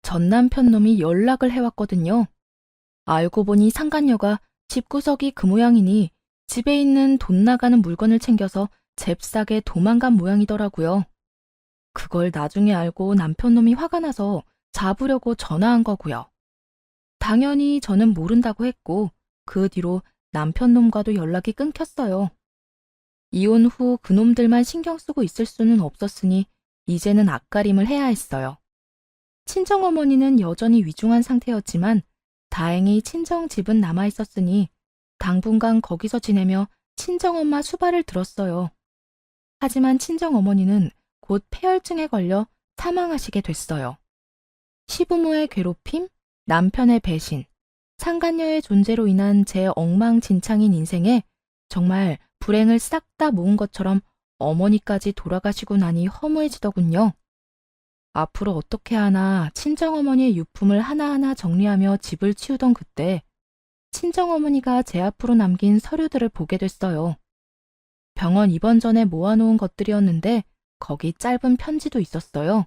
전 남편 놈이 연락을 해왔거든요. 알고 보니 상간녀가 집구석이 그 모양이니 집에 있는 돈 나가는 물건을 챙겨서 잽싸게 도망간 모양이더라고요. 그걸 나중에 알고 남편 놈이 화가 나서 잡으려고 전화한 거고요. 당연히 저는 모른다고 했고 그 뒤로 남편 놈과도 연락이 끊겼어요. 이혼 후 그놈들만 신경 쓰고 있을 수는 없었으니 이제는 앞가림을 해야 했어요. 친정어머니는 여전히 위중한 상태였지만 다행히 친정집은 남아있었으니 당분간 거기서 지내며 친정엄마 수발을 들었어요. 하지만 친정어머니는 곧 폐혈증에 걸려 사망하시게 됐어요. 시부모의 괴롭힘, 남편의 배신, 상간녀의 존재로 인한 제 엉망진창인 인생에 정말 불행을 싹 다 모은 것처럼 어머니까지 돌아가시고 나니 허무해지더군요. 앞으로 어떻게 하나 친정어머니의 유품을 하나하나 정리하며 집을 치우던 그때 친정어머니가 제 앞으로 남긴 서류들을 보게 됐어요. 병원 입원 전에 모아놓은 것들이었는데 거기 짧은 편지도 있었어요.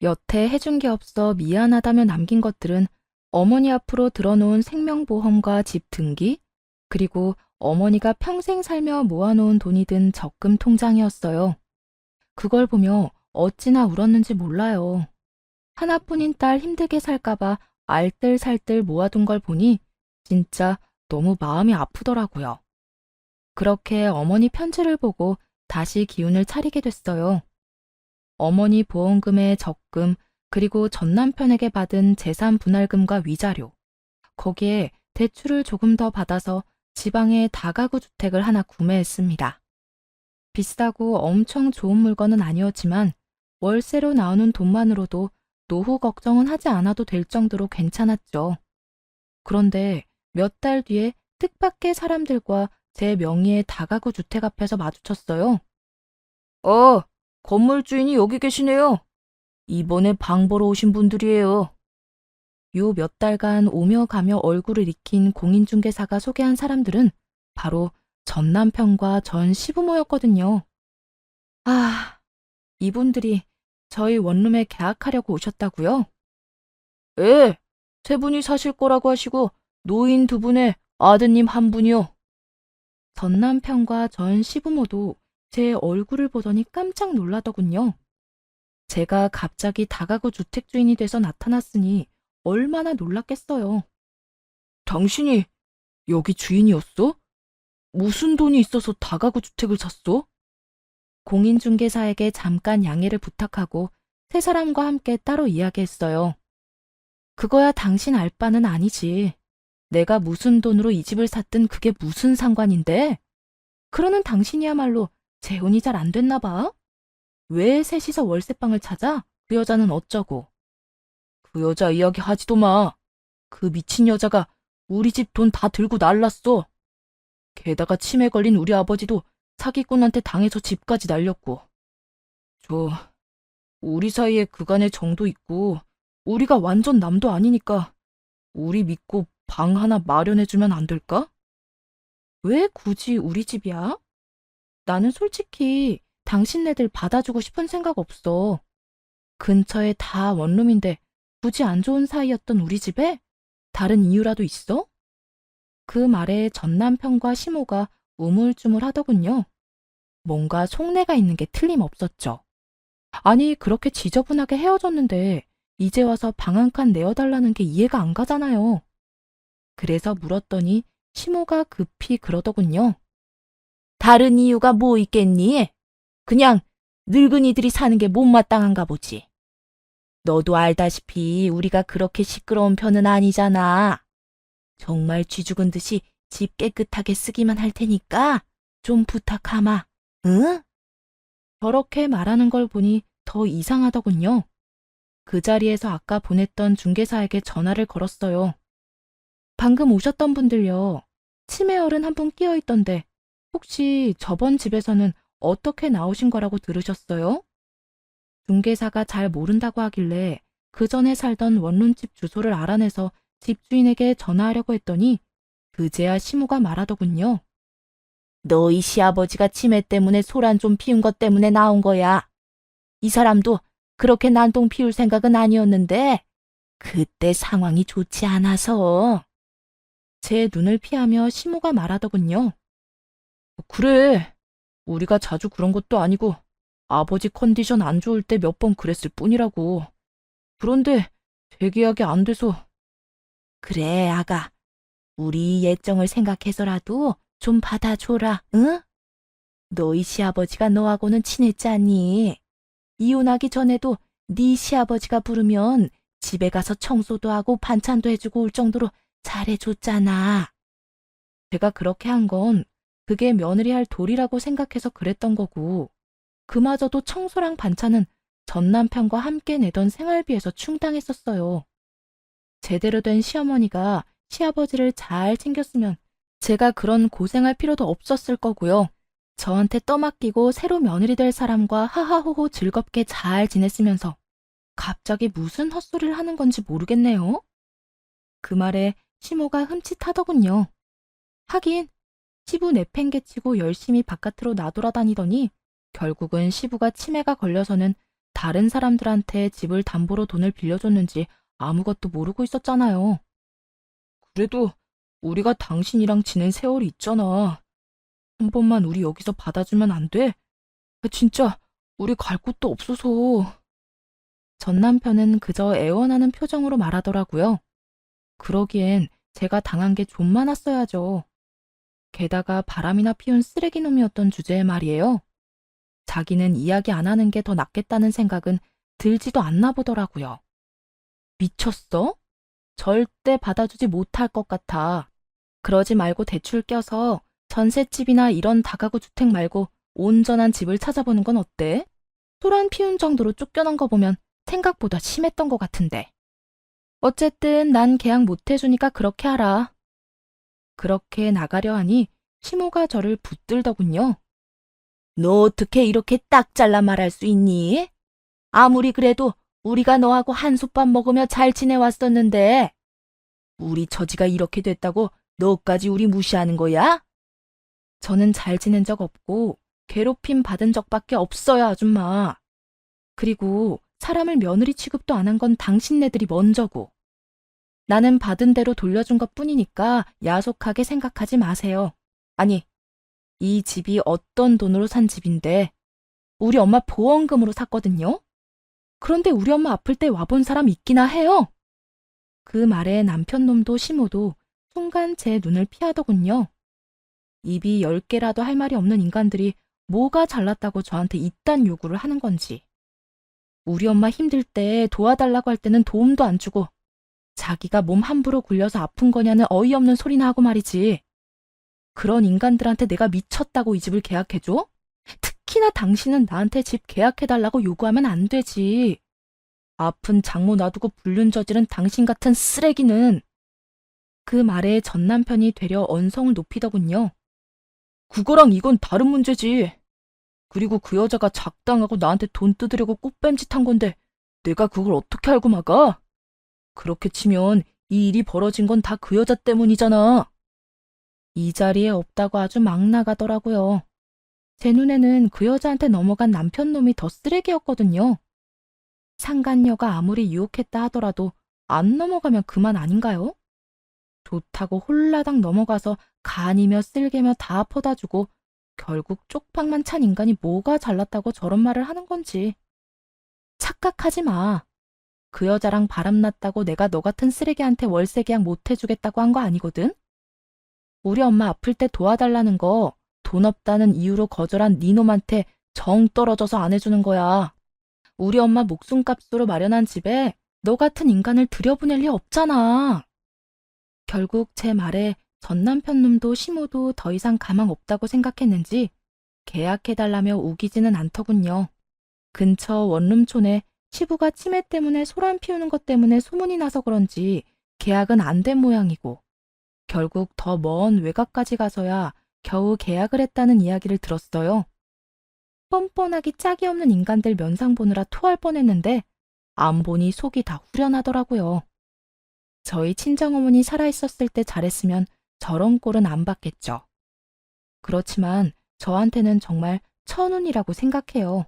여태 해준 게 없어 미안하다며 남긴 것들은 어머니 앞으로 들어놓은 생명보험과 집 등기, 그리고 어머니가 평생 살며 모아놓은 돈이 든 적금 통장이었어요. 그걸 보며 어찌나 울었는지 몰라요. 하나뿐인 딸 힘들게 살까봐 알뜰살뜰 모아둔 걸 보니 진짜 너무 마음이 아프더라고요. 그렇게 어머니 편지를 보고 다시 기운을 차리게 됐어요. 어머니 보험금의 적금, 그리고 전 남편에게 받은 재산 분할금과 위자료, 거기에 대출을 조금 더 받아서 지방에 다가구 주택을 하나 구매했습니다. 비싸고 엄청 좋은 물건은 아니었지만 월세로 나오는 돈만으로도 노후 걱정은 하지 않아도 될 정도로 괜찮았죠. 그런데 몇 달 뒤에 뜻밖의 사람들과 제 명의의 다가구 주택 앞에서 마주쳤어요. 건물 주인이 여기 계시네요. 이번에 방 보러 오신 분들이에요. 요 몇 달간 오며 가며 얼굴을 익힌 공인중개사가 소개한 사람들은 바로 전 남편과 전 시부모였거든요. 이분들이 저희 원룸에 계약하려고 오셨다고요? 예, 세 분이 사실 거라고 하시고 노인 두 분에 아드님 한 분이요. 전 남편과 전 시부모도 제 얼굴을 보더니 깜짝 놀라더군요. 제가 갑자기 다가구 주택 주인이 돼서 나타났으니 얼마나 놀랐겠어요. 당신이 여기 주인이었어? 무슨 돈이 있어서 다가구 주택을 샀어? 공인중개사에게 잠깐 양해를 부탁하고 세 사람과 함께 따로 이야기했어요. 그거야 당신 알 바는 아니지. 내가 무슨 돈으로 이 집을 샀든 그게 무슨 상관인데? 그러는 당신이야말로 재혼이 잘 안 됐나 봐. 왜 셋이서 월세방을 찾아? 그 여자는 어쩌고? 그 여자 이야기 하지도 마. 그 미친 여자가 우리 집 돈 다 들고 날랐어. 게다가 치매 걸린 우리 아버지도 사기꾼한테 당해서 집까지 날렸고. 우리 사이에 그간의 정도 있고 우리가 완전 남도 아니니까 우리 믿고 방 하나 마련해주면 안 될까? 왜 굳이 우리 집이야? 나는 솔직히 당신네들 받아주고 싶은 생각 없어. 근처에 다 원룸인데 굳이 안 좋은 사이였던 우리 집에 다른 이유라도 있어? 그 말에 전 남편과 시모가 우물쭈물 하더군요. 뭔가 속내가 있는 게 틀림없었죠. 아니, 그렇게 지저분하게 헤어졌는데 이제 와서 방 한 칸 내어달라는 게 이해가 안 가잖아요. 그래서 물었더니 시모가 급히 그러더군요. 다른 이유가 뭐 있겠니? 그냥 늙은이들이 사는 게 못마땅한가 보지. 너도 알다시피 우리가 그렇게 시끄러운 편은 아니잖아. 정말 쥐 죽은 듯이 집 깨끗하게 쓰기만 할 테니까 좀 부탁하마. 응? 저렇게 말하는 걸 보니 더 이상하더군요. 그 자리에서 아까 보냈던 중개사에게 전화를 걸었어요. 방금 오셨던 분들요. 치매 어른 한 분 끼어 있던데 혹시 저번 집에서는 어떻게 나오신 거라고 들으셨어요? 중개사가 잘 모른다고 하길래 그 전에 살던 원룸집 주소를 알아내서 집주인에게 전화하려고 했더니 그제야 시모가 말하더군요. 너희 시아버지가 치매 때문에 소란 좀 피운 것 때문에 나온 거야. 이 사람도 그렇게 난동 피울 생각은 아니었는데 그때 상황이 좋지 않아서. 제 눈을 피하며 시모가 말하더군요. 그래. 우리가 자주 그런 것도 아니고 아버지 컨디션 안 좋을 때 몇 번 그랬을 뿐이라고. 그런데 재계약이 안 돼서. 그래, 아가. 우리 예정을 생각해서라도 좀 받아줘라, 응? 너희 시아버지가 너하고는 친했지 않니? 이혼하기 전에도 네 시아버지가 부르면 집에 가서 청소도 하고 반찬도 해주고 올 정도로 잘해줬잖아. 제가 그렇게 한 건 그게 며느리 할 도리라고 생각해서 그랬던 거고, 그마저도 청소랑 반찬은 전 남편과 함께 내던 생활비에서 충당했었어요. 제대로 된 시어머니가 시아버지를 잘 챙겼으면 제가 그런 고생할 필요도 없었을 거고요. 저한테 떠맡기고 새로 며느리 될 사람과 하하호호 즐겁게 잘 지냈으면서 갑자기 무슨 헛소리를 하는 건지 모르겠네요. 그 말에 시모가 흠칫하더군요. 하긴 시부 내팽개치고 열심히 바깥으로 나돌아다니더니 결국은 시부가 치매가 걸려서는 다른 사람들한테 집을 담보로 돈을 빌려줬는지 아무것도 모르고 있었잖아요. 그래도 우리가 당신이랑 지낸 세월이 있잖아. 한 번만 우리 여기서 받아주면 안 돼? 진짜 우리 갈 곳도 없어서. 전 남편은 그저 애원하는 표정으로 말하더라고요. 그러기엔 제가 당한 게 좀 많았어야죠. 게다가 바람이나 피운 쓰레기 놈이었던 주제에 말이에요. 자기는 이야기 안 하는 게 더 낫겠다는 생각은 들지도 않나 보더라고요. 미쳤어? 절대 받아주지 못할 것 같아. 그러지 말고 대출 껴서 전셋집이나 이런 다가구 주택 말고 온전한 집을 찾아보는 건 어때? 소란 피운 정도로 쫓겨난 거 보면 생각보다 심했던 것 같은데. 어쨌든 난 계약 못 해주니까 그렇게 하라. 그렇게 나가려 하니 시모가 저를 붙들더군요. 너 어떻게 이렇게 딱 잘라 말할 수 있니? 아무리 그래도 우리가 너하고 한솥밥 먹으며 잘 지내왔었는데 우리 처지가 이렇게 됐다고 너까지 우리 무시하는 거야? 저는 잘 지낸 적 없고 괴롭힘 받은 적밖에 없어요, 아줌마. 그리고 사람을 며느리 취급도 안 한 건 당신네들이 먼저고. 나는 받은 대로 돌려준 것뿐이니까 야속하게 생각하지 마세요. 아니, 이 집이 어떤 돈으로 산 집인데 우리 엄마 보험금으로 샀거든요. 그런데 우리 엄마 아플 때 와본 사람 있기나 해요. 그 말에 남편 놈도 시모도 순간 제 눈을 피하더군요. 입이 10개라도 할 말이 없는 인간들이 뭐가 잘났다고 저한테 이딴 요구를 하는 건지. 우리 엄마 힘들 때 도와달라고 할 때는 도움도 안 주고 자기가 몸 함부로 굴려서 아픈 거냐는 어이없는 소리나 하고 말이지. 그런 인간들한테 내가 미쳤다고 이 집을 계약해줘? 특히나 당신은 나한테 집 계약해달라고 요구하면 안 되지. 아픈 장모 놔두고 불륜 저지른 당신 같은 쓰레기는. 그 말에 전 남편이 되려 언성을 높이더군요. 그거랑 이건 다른 문제지. 그리고 그 여자가 작당하고 나한테 돈 뜯으려고 꽃뱀짓한 건데 내가 그걸 어떻게 알고 막아? 그렇게 치면 이 일이 벌어진 건 다 그 여자 때문이잖아. 이 자리에 없다고 아주 막 나가더라고요. 제 눈에는 그 여자한테 넘어간 남편 놈이 더 쓰레기였거든요. 상간녀가 아무리 유혹했다 하더라도 안 넘어가면 그만 아닌가요? 좋다고 홀라당 넘어가서 간이며 쓸개며 다 퍼다 주고 결국 쪽박만 찬 인간이 뭐가 잘났다고 저런 말을 하는 건지. 착각하지 마. 그 여자랑 바람났다고 내가 너 같은 쓰레기한테 월세 계약 못 해주겠다고 한 거 아니거든? 우리 엄마 아플 때 도와달라는 거 돈 없다는 이유로 거절한 네 놈한테 정 떨어져서 안 해주는 거야. 우리 엄마 목숨값으로 마련한 집에 너 같은 인간을 들여보낼 리 없잖아. 결국 제 말에 전 남편 놈도 시모도 더 이상 가망 없다고 생각했는지 계약해달라며 우기지는 않더군요. 근처 원룸촌에 시부가 치매 때문에 소란 피우는 것 때문에 소문이 나서 그런지 계약은 안 된 모양이고 결국 더 먼 외곽까지 가서야 겨우 계약을 했다는 이야기를 들었어요. 뻔뻔하기 짝이 없는 인간들 면상 보느라 토할 뻔했는데 안 보니 속이 다 후련하더라고요. 저희 친정어머니 살아있었을 때 잘했으면 저런 꼴은 안 받겠죠. 그렇지만 저한테는 정말 천운이라고 생각해요.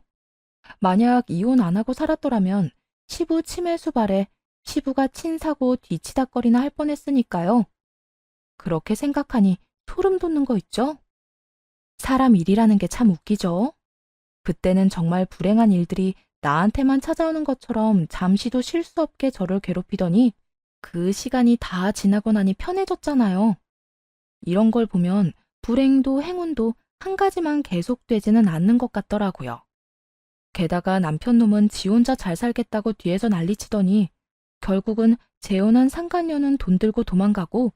만약 이혼 안 하고 살았더라면 시부 치매 수발에 시부가 친사고 뒤치다거리나 할 뻔했으니까요. 그렇게 생각하니 소름 돋는 거 있죠? 사람 일이라는 게 참 웃기죠? 그때는 정말 불행한 일들이 나한테만 찾아오는 것처럼 잠시도 쉴 수 없게 저를 괴롭히더니 그 시간이 다 지나고 나니 편해졌잖아요. 이런 걸 보면 불행도 행운도 한 가지만 계속되지는 않는 것 같더라고요. 게다가 남편 놈은 지 혼자 잘 살겠다고 뒤에서 난리치더니 결국은 재혼한 상간녀는 돈 들고 도망가고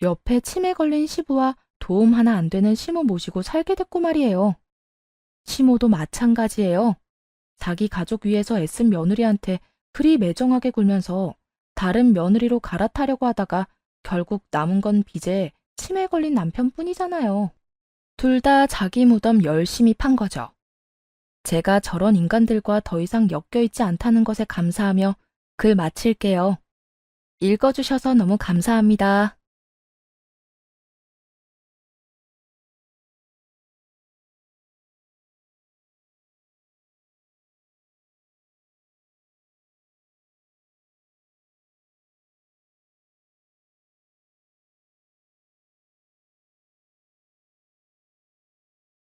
옆에 치매 걸린 시부와 도움 하나 안 되는 시모 모시고 살게 됐고 말이에요. 시모도 마찬가지예요. 자기 가족 위해서 애쓴 며느리한테 그리 매정하게 굴면서 다른 며느리로 갈아타려고 하다가 결국 남은 건 빚에 치매 걸린 남편뿐이잖아요. 둘 다 자기 무덤 열심히 판 거죠. 제가 저런 인간들과 더 이상 엮여있지 않다는 것에 감사하며 글 마칠게요. 읽어주셔서 너무 감사합니다.